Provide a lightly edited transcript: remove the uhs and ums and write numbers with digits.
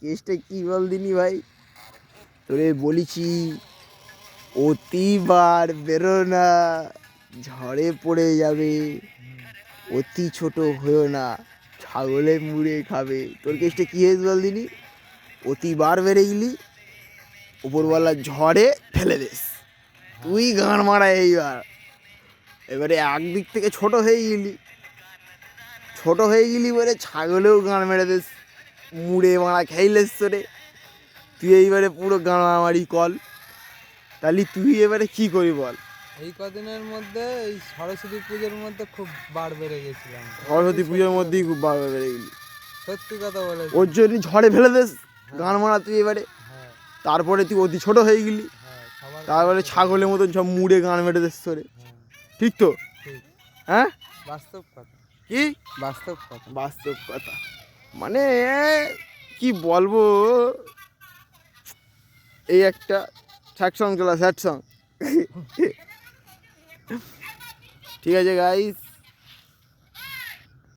কেসটা কি বল দিনি ভাই, তোরে বলেছি অতিবার বেরো না, ঝড়ে পড়ে যাবে, অতি ছোট হয়েও না, ছাগলে মুড়ে খাবে। তোর কেসটা কি হয়েছে বল দিনি, অতিবার বেড়ে গেলি, উপরওয়ালা ঝড়ে ফেলে দিস, তুই গান মারা এইবার। এবারে একদিক থেকে ছোট হয়ে গেলি বলে ছাগলেও গান মেরে দিস, মুড়ে মারা খাইলেস তোরে, তুই এইবারে পুরো গাঁড়ামারি কল। তাহলে তুই এবারে কি করি বল? এই কদিনের মধ্যে এই সরস্বতী পুজোর মধ্যে খুব বার বেড়ে গেছিলাম। সরস্বতী পুজোর মধ্যেই খুব বার বেড়ে গেলি, সত্যি কথা বলে। ওর জন্য ঝড়ে ফেলে দিস গান মারা তুই এবারে। তারপরে তুই অতি ছোট হয়ে গেলি, তারপরে ছাগলের মতন সব মুড়ে গান মেরে দিস তোরে। ঠিক তো? হ্যাঁ, বাস্তব কথা। কি বাস্তব কথা মানে কি বলবো, এই একটা স্যাড সং চলা, স্যাড সং। ঠিক আছে গাইস,